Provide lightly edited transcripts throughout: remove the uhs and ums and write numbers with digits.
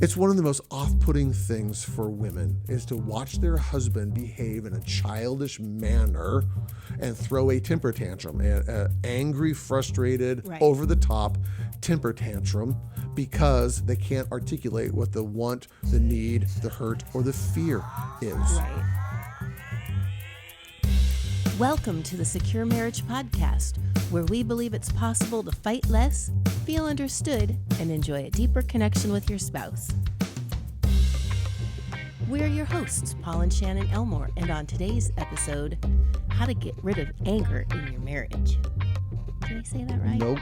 It's one of the most off-putting things for women is to watch their husband behave in a childish manner and throw a temper tantrum, an angry, frustrated, over-the-top temper tantrum because they can't articulate what the want, the need, the hurt, or the fear is. Right. Welcome to the Secure Marriage Podcast, where we believe it's possible to fight less, feel understood, and enjoy a deeper connection with your spouse. We're your hosts, Paul and Shannon Elmore, and on today's episode, how to get rid of anger in your marriage. Did I say that right? Nope.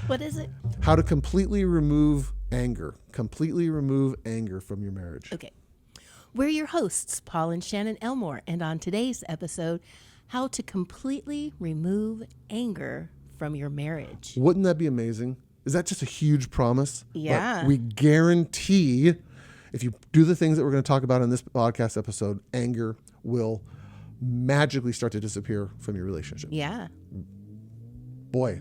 What is it? How to completely remove anger. Completely remove anger from your marriage. Okay. We're your hosts, Paul and Shannon Elmore, and on today's episode, how to completely remove anger from your marriage. Wouldn't that be amazing? Is that just a huge promise? Yeah. Like, we guarantee if you do the things that we're going to talk about in this podcast episode, anger will magically start to disappear from your relationship. Yeah. Boy,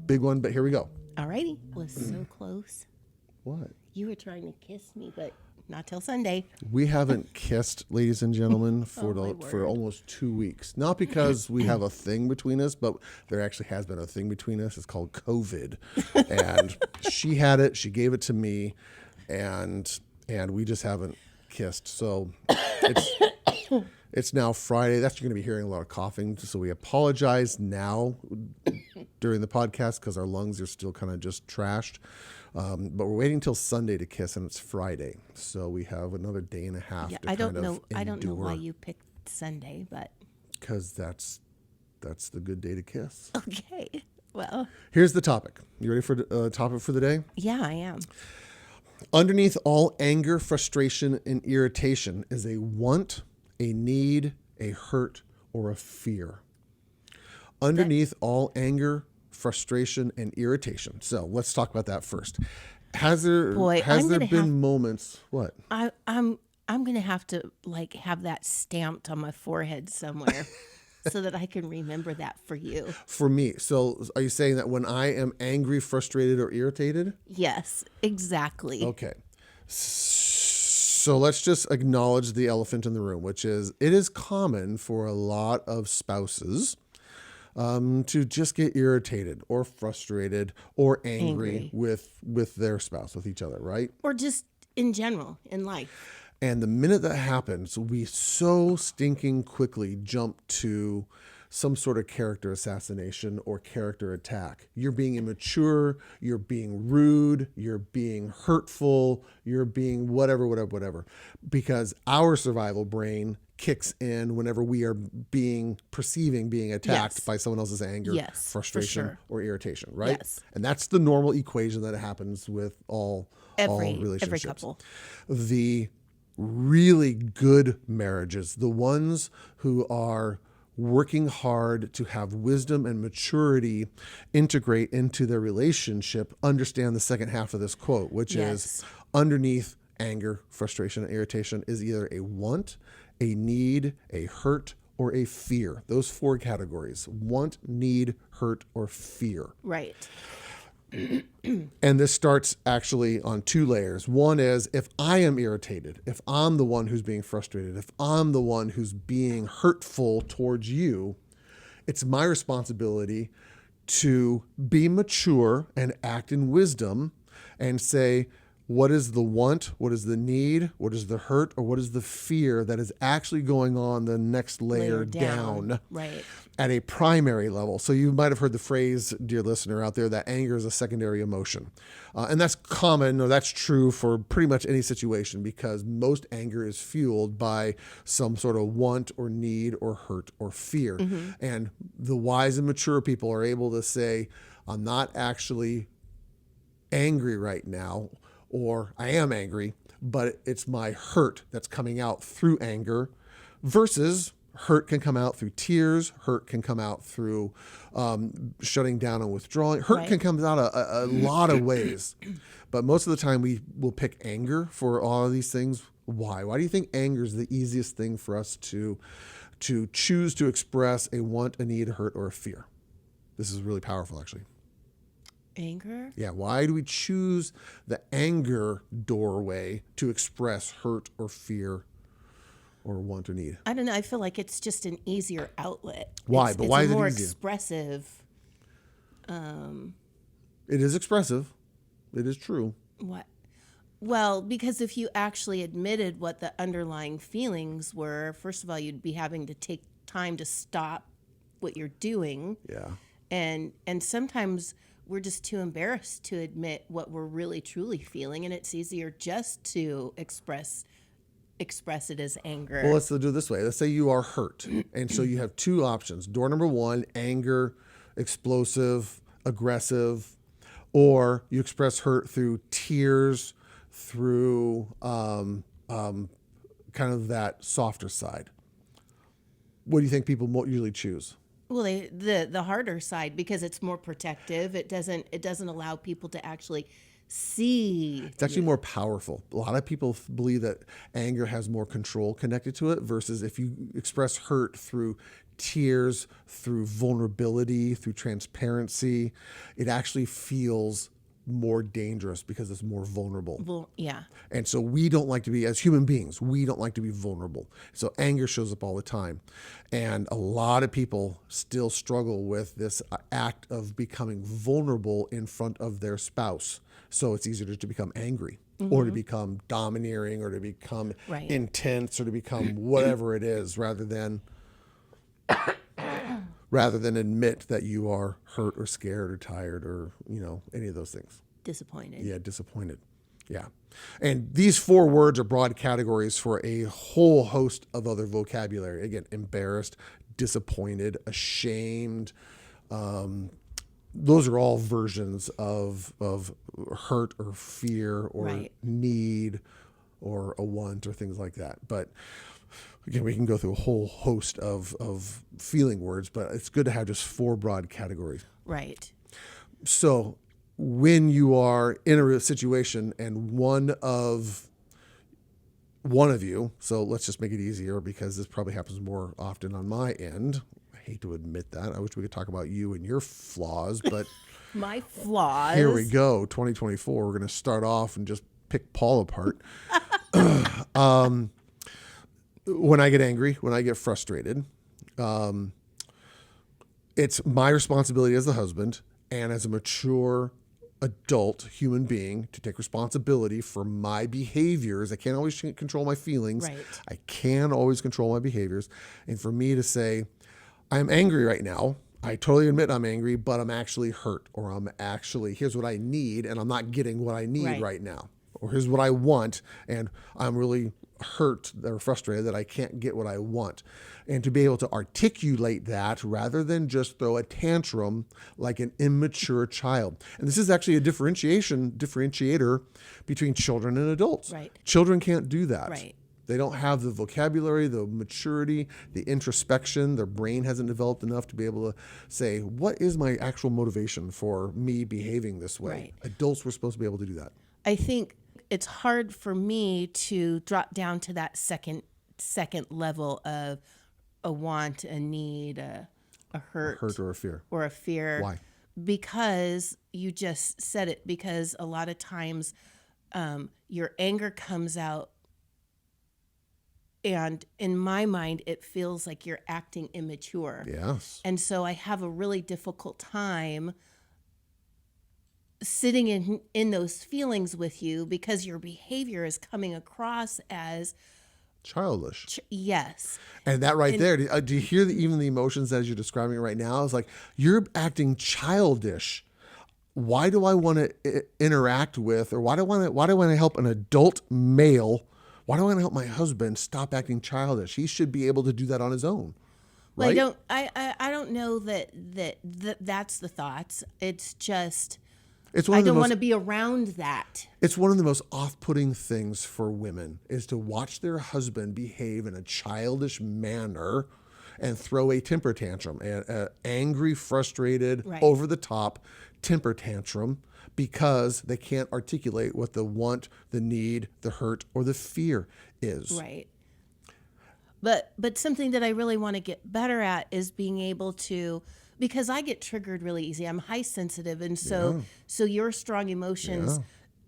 big one, but here we go. Alrighty. Was so close. What? You were trying to kiss me, but not till Sunday. We haven't kissed, ladies and gentlemen, for almost 2 weeks. Not because we have a thing between us, but there actually has been a thing between us. It's called COVID. And she had it. She gave it to me. And we just haven't kissed. So it's now Friday. That's you're going to be hearing a lot of coughing. So we apologize now during the podcast because our lungs are still kind of just trashed. But we're waiting until Sunday to kiss, and it's Friday, so we have another day and a half. Yeah, to I don't kind know. I don't know why you picked Sunday, but because that's the good day to kiss. Okay. Well, here's the topic. You ready for the topic for the day? Yeah, I am. Underneath all anger, frustration, and irritation is a want, a need, a hurt, or a fear. Underneath all anger, frustration, and irritation. So let's talk about that first. Has there been moments? What? I'm gonna have to have that stamped on my forehead somewhere so that I can remember that for you. For me. So are you saying that when I am angry, frustrated, or irritated? Yes, exactly. Okay. So let's just acknowledge the elephant in the room, which is it is common for a lot of spouses to just get irritated or frustrated or angry. with their spouse, with each other, right? Or just in general in life. And the minute that happens, we so stinking quickly jump to some sort of character assassination or character attack. You're being immature, you're being rude, you're being hurtful, you're being whatever. Because our survival brain kicks in whenever we are being attacked by someone else's anger, frustration, or irritation, right? Yes. And that's the normal equation that happens with all relationships. Every couple. The really good marriages, the ones who are working hard to have wisdom and maturity integrate into their relationship, understand the second half of this quote, which is underneath anger, frustration, and irritation is either a want, a need, a hurt, or a fear. Those four categories: want, need, hurt, or fear. Right. And this starts actually on two layers. One is if I am irritated, if I'm the one who's being frustrated, if I'm the one who's being hurtful towards you, it's my responsibility to be mature and act in wisdom and say, what is the want? What is the need? What is the hurt? Or what is the fear that is actually going on the next layer down right. at a primary level? So you might have heard the phrase, dear listener out there, that anger is a secondary emotion. And that's common, or that's true for pretty much any situation, because most anger is fueled by some sort of want or need or hurt or fear. Mm-hmm. And the wise and mature people are able to say, I'm not actually angry right now, or I am angry, but it's my hurt that's coming out through anger, versus hurt can come out through tears. Hurt can come out through shutting down and withdrawing. Hurt can come out a lot of ways, but most of the time we will pick anger for all of these things. Why? Why do you think anger is the easiest thing for us to choose to express a want, a need, a hurt, or a fear? This is really powerful, actually. Anger? Yeah, why do we choose the anger doorway to express hurt or fear or want or need? I don't know. I feel like it's just an easier outlet. Why? But It's why a is it more easier? expressive. It is expressive. It is true. What? Well, because if you actually admitted what the underlying feelings were, first of all, you'd be having to take time to stop what you're doing. Yeah. And sometimes we're just too embarrassed to admit what we're really truly feeling, and it's easier just to express it as anger. Well, let's do it this way. Let's say you are hurt. And so you have two options. Door number one, anger, explosive, aggressive, or you express hurt through tears, through kind of that softer side. What do you think people usually choose? Well, the harder side, because it's more protective. It doesn't allow people to actually see. It's actually more powerful. A lot of people believe that anger has more control connected to it versus if you express hurt through tears, through vulnerability, through transparency, it actually feels more dangerous because it's more vulnerable. Well, yeah. And so we don't like to be, as human beings, we don't like to be vulnerable. So anger shows up all the time. And a lot of people still struggle with this act of becoming vulnerable in front of their spouse. So it's easier to become angry or to become domineering or to become Right. intense or to become whatever it is rather than admit that you are hurt or scared or tired or, any of those things. Disappointed. Yeah, disappointed. Yeah. And these 4 words are broad categories for a whole host of other vocabulary. Again, embarrassed, disappointed, ashamed. Those are all versions of hurt or fear or Right. need or a want or things like that. But again, we can go through a whole host of feeling words, but it's good to have just 4 broad categories. Right. So when you are in a situation and one of you, so let's just make it easier because this probably happens more often on my end. I hate to admit that. I wish we could talk about you and your flaws, but My flaws. here we go. 2024, we're going to start off and just pick Paul apart. When I get angry, when I get frustrated, it's my responsibility as the husband and as a mature adult human being to take responsibility for my behaviors. I can't always control my feelings. Right. I can always control my behaviors. And for me to say, I'm angry right now. I totally admit I'm angry, but I'm actually hurt, or here's what I need, and I'm not getting what I need right now. Or here's what I want, and I'm really hurt or frustrated that I can't get what I want. And to be able to articulate that rather than just throw a tantrum like an immature child. And this is actually a differentiator between children and adults. Right. Children can't do that. Right. They don't have the vocabulary, the maturity, the introspection. Their brain hasn't developed enough to be able to say, what is my actual motivation for me behaving this way? Right. Adults were supposed to be able to do that. I think it's hard for me to drop down to that second level of a want, a need, a hurt, Or a fear. or a fear. Why? Because you just said it. Because a lot of times, your anger comes out, and in my mind, it feels like you're acting immature. Yes. And so I have a really difficult time sitting in those feelings with you because your behavior is coming across as Childish. yes. And that there, do you hear even the emotions as you're describing it right now? It's like, you're acting childish. Why do I want to interact with, or why do I want to help an adult male? Why do I want to help my husband stop acting childish? He should be able to do that on his own. Well, Right? I don't know that's the thoughts. It's just It's one I of the don't most want to be around that. It's one of the most off-putting things for women is to watch their husband behave in a childish manner and throw a temper tantrum, an angry, frustrated, Right. over-the-top temper tantrum because they can't articulate what the want, the need, the hurt, or the fear is. Right. But something that I really want to get better at is being able to, because I get triggered really easy. I'm high sensitive, and so your strong emotions,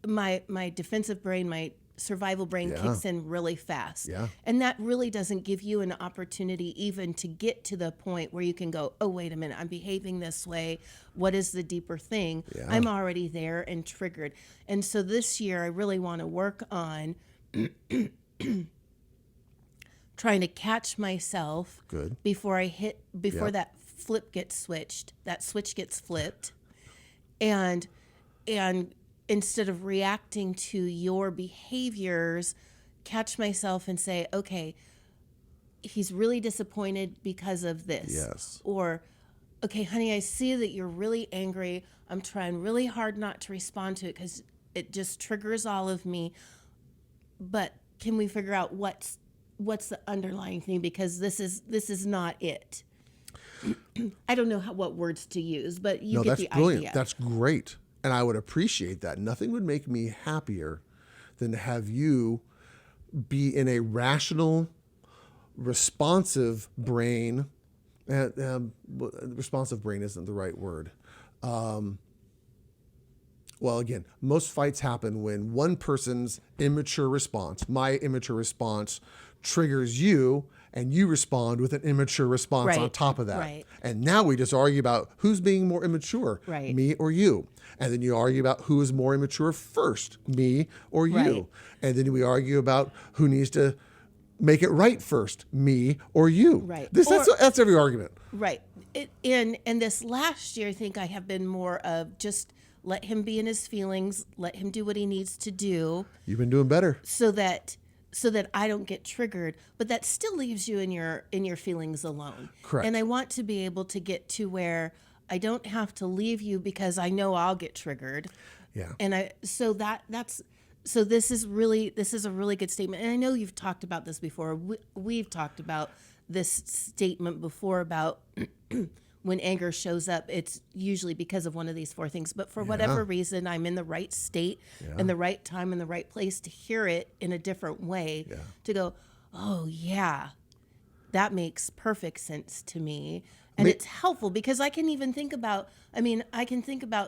my defensive brain, my survival brain kicks in really fast. Yeah. And that really doesn't give you an opportunity even to get to the point where you can go, oh, wait a minute, I'm behaving this way. What is the deeper thing? Yeah. I'm already there and triggered. And so this year I really want to work on trying to catch myself Good. before that switch gets flipped. And instead of reacting to your behaviors, catch myself and say, okay, he's really disappointed because of this. Yes. Or, okay, honey, I see that you're really angry. I'm trying really hard not to respond to it because it just triggers all of me. But can we figure out what's the underlying thing? Because this is not it. I don't know what words to use, but you get the brilliant. idea. That's great. And I would appreciate that. Nothing would make me happier than to have you be in a rational, responsive brain. Responsive brain isn't the right word. Well, again, most fights happen when one person's immature response, my immature response, triggers you, and you respond with an immature response on top of that. Right. And now we just argue about who's being more immature, Right. me or you. And then you argue about who is more immature first, me or you. Right. And then we argue about who needs to make it right first, me or you. Right. That's every argument. Right. And this last year, I think I have been more of just let him be in his feelings, let him do what he needs to do. You've been doing better. So that I don't get triggered, but that still leaves you in your feelings alone. Correct. And I want to be able to get to where I don't have to leave you because I know I'll get triggered. Yeah. And so this is a really good statement. And I know you've talked about this before. We've talked about this statement before about when anger shows up, it's usually because of one of these four things. But for whatever reason, I'm in the right state and the right time and the right place to hear it in a different way, to go, oh, yeah, that makes perfect sense to me. And it's helpful because I can think about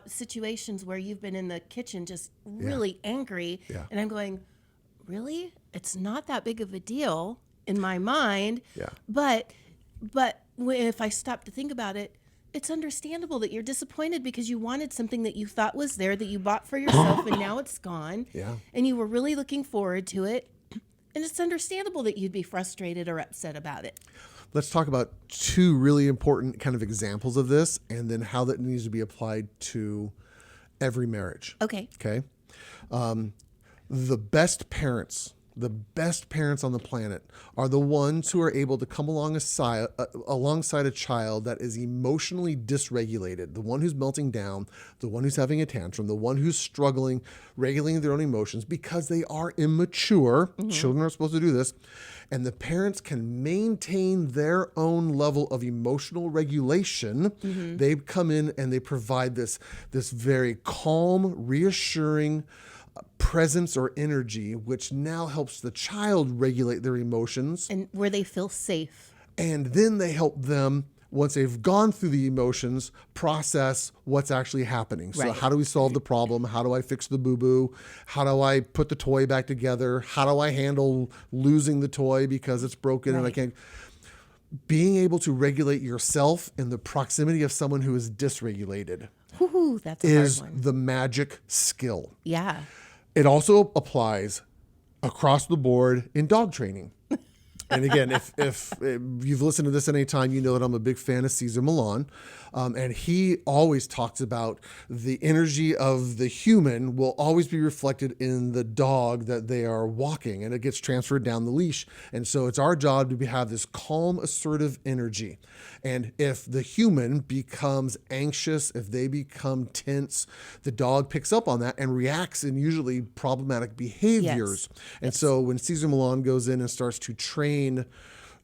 situations where you've been in the kitchen just really angry. Yeah. And I'm going, really? It's not that big of a deal in my mind. Yeah. But if I stop to think about it, it's understandable that you're disappointed because you wanted something that you thought was there that you bought for yourself and now it's gone. Yeah. And you were really looking forward to it. And it's understandable that you'd be frustrated or upset about it. Let's talk about two really important kind of examples of this and then how that needs to be applied to every marriage. Okay. Okay. The best parents on the planet are the ones who are able to come alongside a child that is emotionally dysregulated, the one who's melting down, the one who's having a tantrum, the one who's struggling, regulating their own emotions because they are immature. Mm-hmm. Children are supposed to do this. And the parents can maintain their own level of emotional regulation. Mm-hmm. They come in and they provide this very calm, reassuring presence or energy, which now helps the child regulate their emotions. And where they feel safe. And then they help them, once they've gone through the emotions, process what's actually happening. So how do we solve the problem? How do I fix the boo-boo? How do I put the toy back together? How do I handle losing the toy because it's broken and I can't? Being able to regulate yourself in the proximity of someone who is dysregulated that's a is hard one. the magic skill. Yeah. It also applies across the board in dog training. And again, if you've listened to this at any time, you know that I'm a big fan of Cesar Millan. And he always talks about the energy of the human will always be reflected in the dog that they are walking, and it gets transferred down the leash. And so it's our job to have this calm, assertive energy. And if the human becomes anxious, if they become tense, the dog picks up on that and reacts in usually problematic behaviors. Yes. And so when Cesar Millan goes in and starts to train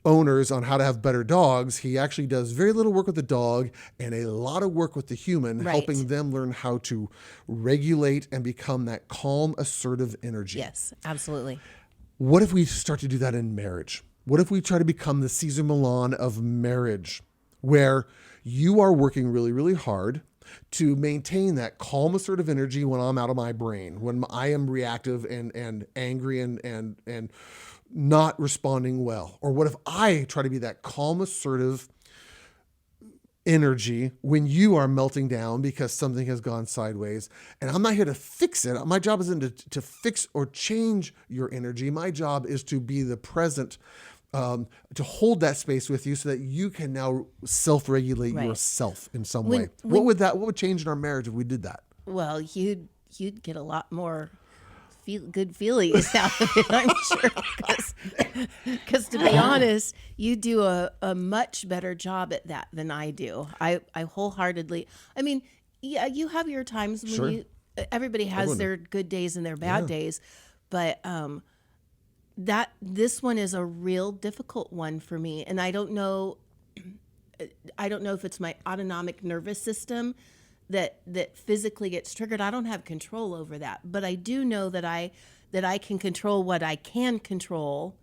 owners on how to have better dogs, he actually does very little work with the dog and a lot of work with the human, helping them learn how to regulate and become that calm, assertive energy. Yes, absolutely. What if we start to do that in marriage? What if we try to become the Cesar Millan of marriage? where you are working really, really hard to maintain that calm, assertive energy when I'm out of my brain, when I am reactive and angry and not responding well? Or what if I try to be that calm, assertive energy when you are melting down because something has gone sideways? And I'm not here to fix it. My job isn't to fix or change your energy. My job is to be the present, to hold that space with you so that you can now self-regulate Right. yourself in some When- way. What would change in our marriage if we did that? Well, you'd get a lot more good feelings out of it, I'm sure. Because to be honest, you do a much better job at that than I do. I wholeheartedly. I mean, yeah, you have your times when Sure. everybody has Everyone. their good days and their bad days, but that this one is a real difficult one for me, and I don't know if it's my autonomic nervous system that physically gets triggered. I don't have control over that, but I do know that I can control what I can control,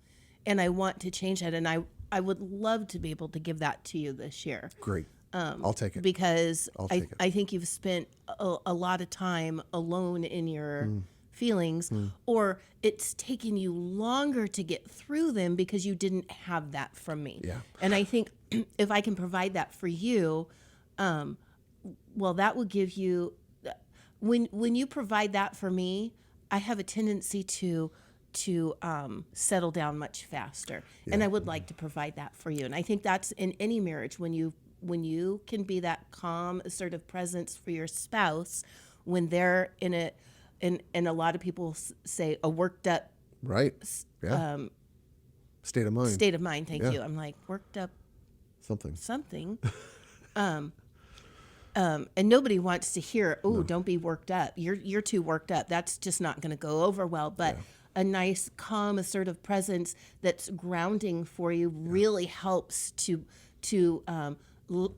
and I want to change that. And I would love to be able to give that to you this year. Great. I'll take it. Because take it. I think you've spent a lot of time alone in your feelings, or it's taken you longer to get through them because you didn't have that from me. Yeah. And I think if I can provide that for you, well, that will give you, when you provide that for me, I have a tendency to settle down much faster. And I would like to provide that for you. And I think that's in any marriage, when you can be that calm, assertive presence for your spouse when they're in a lot of people say a worked up Right. Yeah. State of mind. state of mind. Thank Yeah. you. I'm like, worked up something. And nobody wants to hear, oh, don't be worked up. You're too worked up. That's just not going to go over well. But a nice, calm, assertive presence that's grounding for you really helps to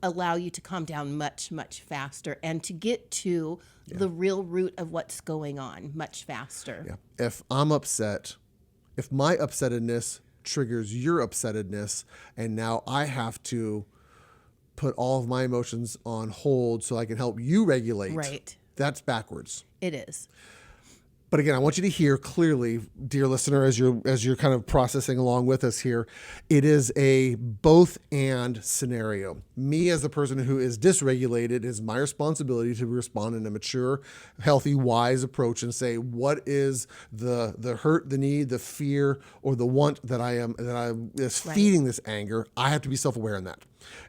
allow you to calm down much, much faster and to get to the real root of what's going on much faster. Yeah. If I'm upset, if my upsettedness triggers your upsettedness, and now I have to put all of my emotions on hold so I can help you regulate. Right. That's backwards. It is. But again, I want you to hear clearly, dear listener, as you're kind of processing along with us here, it is a both and scenario. Me as the person who is dysregulated, it is my responsibility to respond in a mature, healthy, wise approach and say, what is the hurt, the need, the fear, or the want that I is feeding this anger? I have to be self-aware in that.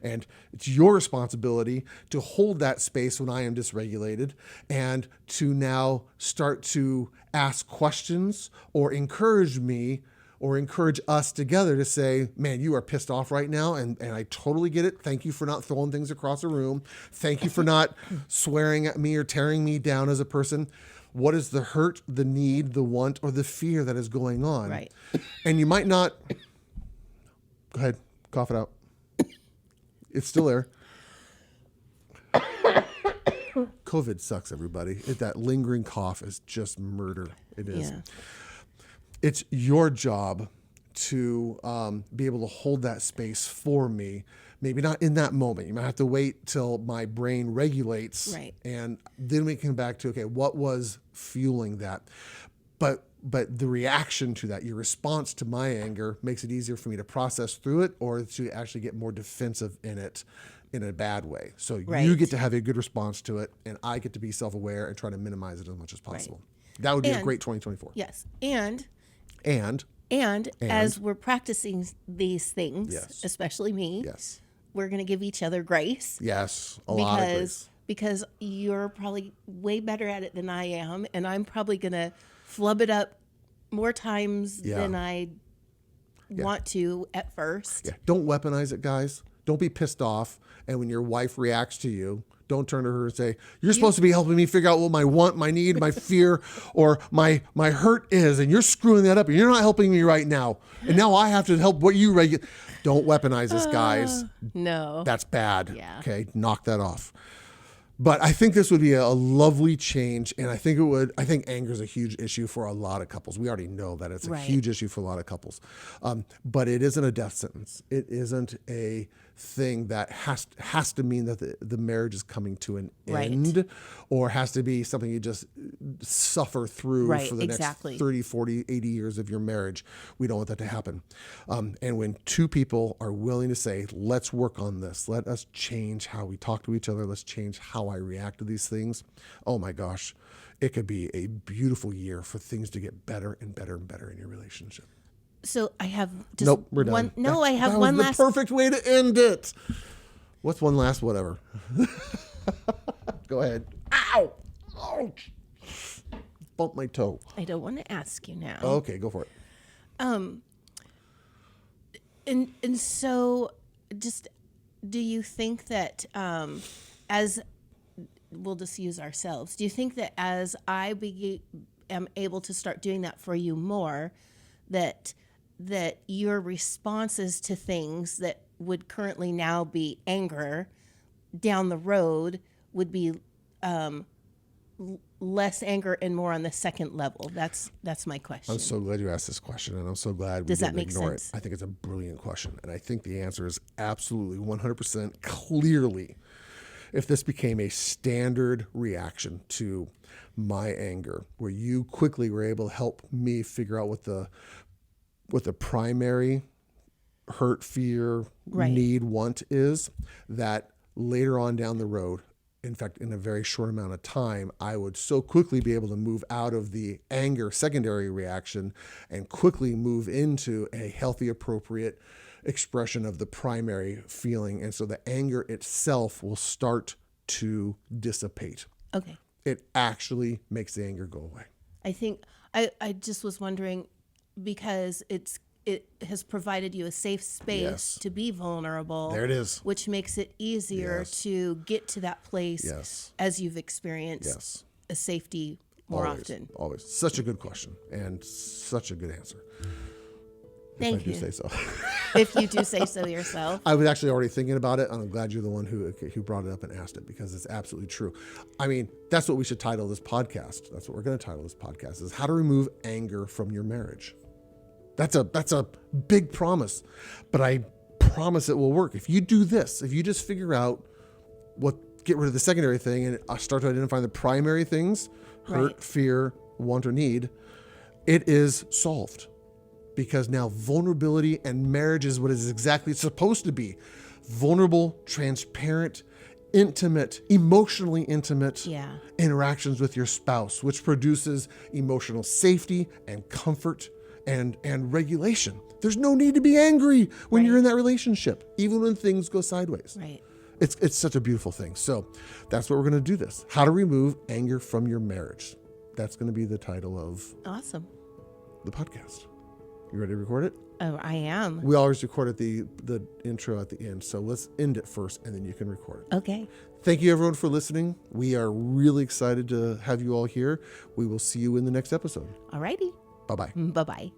And it's your responsibility to hold that space when I am dysregulated and to now start to ask questions or encourage me or encourage us together to say, man, you are pissed off right now. And I totally get it. Thank you for not throwing things across the room. Thank you for not swearing at me or tearing me down as a person. What is the hurt, the need, the want, or the fear that is going on? Right. And you might not, go ahead, cough it out. It's still there. COVID sucks, everybody. That lingering cough is just murder. It is. Yeah. It's your job to be able to hold that space for me. Maybe not in that moment. You might have to wait till my brain regulates. Right. And then we come back to, okay, what was fueling that? But the reaction to that, your response to my anger, makes it easier for me to process through it or to actually get more defensive in it in a bad way. So you Right. get to have a good response to it, and I get to be self-aware and try to minimize it as much as possible. That would be a And- great 2024. Yes. And And as we're practicing these things, Yes. especially me, yes, we're going to give each other grace a lot of grace. because you're probably way better at it than I am, and I'm probably going to flub it up more times Yeah. than I want to at first. Yeah, don't weaponize it, guys. Don't be pissed off. And when your wife reacts to you, don't turn to her and say, you're supposed to be helping me figure out what my want, my need, my fear, or my hurt is. And you're screwing that up. And you're not helping me right now. And now I have to help what you regulate. Don't weaponize this, guys. No. That's bad. Yeah. Okay, knock that off. But I think this would be a lovely change, and I think anger is a huge issue for a lot of couples. We already know that it's a Right. huge issue for a lot of couples. But it isn't a death sentence. It isn't a thing that has to mean that the marriage is coming to an Right. end, or has to be something you just suffer through Right, for the exactly. next 30, 40, 80 years of your marriage. We don't want that to happen. And when two people are willing to say, let's work on this, let us change how we talk to each other, let's change how I react to these things, oh my gosh, it could be a beautiful year for things to get better and better and better in your relationship. So I have just Nope, we're done. one. No, I have that one was last. the perfect way to end it. What's one last whatever? Go ahead. Ow! Ouch! Bump my toe. I don't want to ask you now. Okay, go for it. And so, just do you think that as we'll just use ourselves, do you think that as I am able to start doing that for you more, that your responses to things that would currently now be anger down the road would be less anger and more on the second level? That's my question. I'm so glad you asked this question, and I'm so glad we Does that didn't make ignore sense? it. I think it's a brilliant question, and I think the answer is absolutely 100% clearly. If this became a standard reaction to my anger, where you quickly were able to help me figure out what the primary hurt, fear, Right. need, want is, that later on down the road, in fact, in a very short amount of time, I would so quickly be able to move out of the anger secondary reaction and quickly move into a healthy, appropriate expression of the primary feeling. And so the anger itself will start to dissipate. Okay. It actually makes the anger go away. I think I just was wondering, because it has provided you a safe space Yes. to be vulnerable. There it is. Which makes it easier Yes. to get to that place Yes. as you've experienced Yes. a safety more Always, often. Always. Such a good question and such a good answer. Thank if I you. do say so. If you do say so yourself. I was actually already thinking about it, and I'm glad you're the one who brought it up and asked it, because it's absolutely true. I mean, that's what we should title this podcast. That's what we're going to title this podcast, is How to Remove Anger from Your Marriage. That's a big promise, but I promise it will work. If you do this, if you just figure out get rid of the secondary thing and start to identify the primary things, hurt, Right. fear, want, or need, it is solved. Because now vulnerability and marriage is what it is exactly supposed to be. Vulnerable, transparent, intimate, emotionally intimate Yeah. interactions with your spouse, which produces emotional safety and comfort and regulation. There's no need to be angry when Right. you're in that relationship, even when things go sideways. Right. It's such a beautiful thing. So that's what we're going to do this. How to remove anger from your marriage. That's going to be the title of Awesome. the podcast. You ready to record it? Oh, I am. We always record at the intro at the end. So let's end it first, and then you can record it. Okay. Thank you, everyone, for listening. We are really excited to have you all here. We will see you in the next episode. Alrighty. Bye-bye. Bye-bye.